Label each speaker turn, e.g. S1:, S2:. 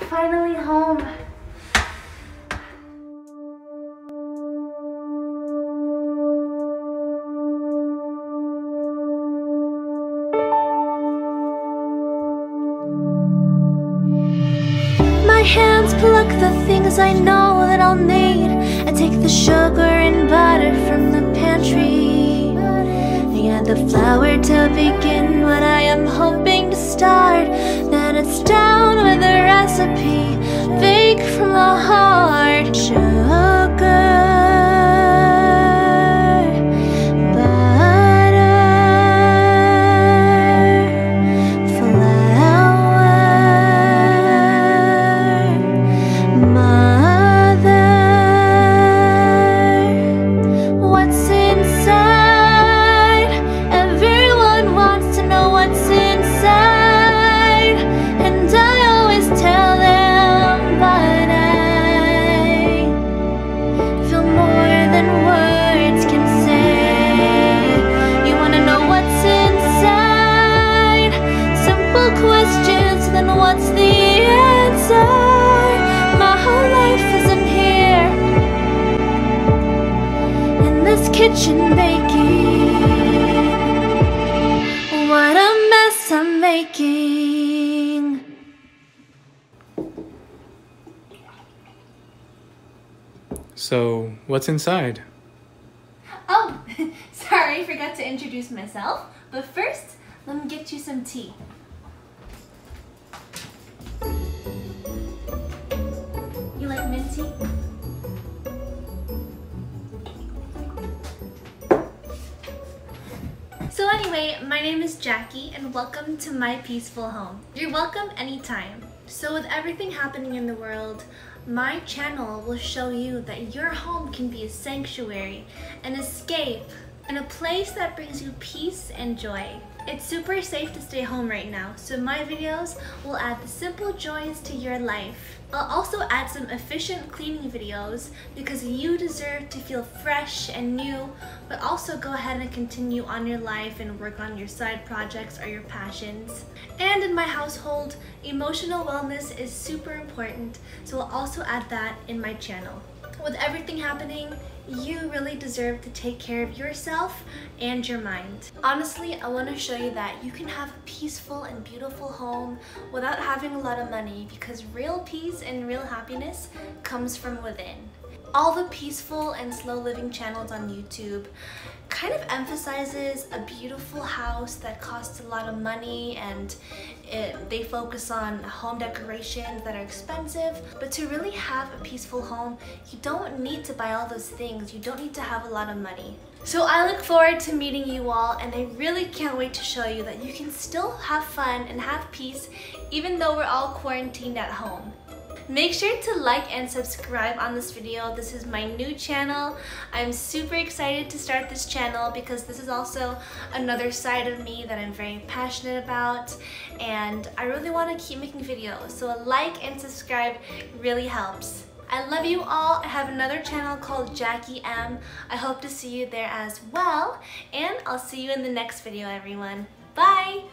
S1: finally home. My hands pluck the things I know that I'll need. I take the sugar and butter from the pantry. I add the flour to begin what I am hoping to start. Then it's down with the recipe, bake from the heart. Sugar, what's the answer? My whole life isn't here in this kitchen baking. What a mess I'm making.
S2: So, what's inside?
S1: Oh, sorry, I forgot to introduce myself. But first, let me get you some tea. You like mint tea? So anyway, my name is Jackie and welcome to my peaceful home. You're welcome anytime. So with everything happening in the world, my channel will show you that your home can be a sanctuary, an escape, and a place that brings you peace and joy. It's super safe to stay home right now, so my videos will add the simple joys to your life. I'll also add some efficient cleaning videos because you deserve to feel fresh and new, but also go ahead and continue on your life and work on your side projects or your passions. And in my household, emotional wellness is super important, so I'll also add that in my channel. With everything happening, you really deserve to take care of yourself and your mind. Honestly, I want to show you that you can have a peaceful and beautiful home without having a lot of money, because real peace and real happiness comes from within. All the peaceful and slow living channels on YouTube kind of emphasizes a beautiful house that costs a lot of money, and they focus on home decorations that are expensive. But to really have a peaceful home, you don't need to buy all those things. You don't need to have a lot of money. So I look forward to meeting you all, and I really can't wait to show you that you can still have fun and have peace even though we're all quarantined at home. Make sure to like and subscribe on this video. This is my new channel. I'm super excited to start this channel because this is also another side of me that I'm very passionate about, and I really want to keep making videos, so a like and subscribe really helps. I love you all. I have another channel called Jackie M. I hope to see you there as well, and I'll see you in the next video, everyone. Bye!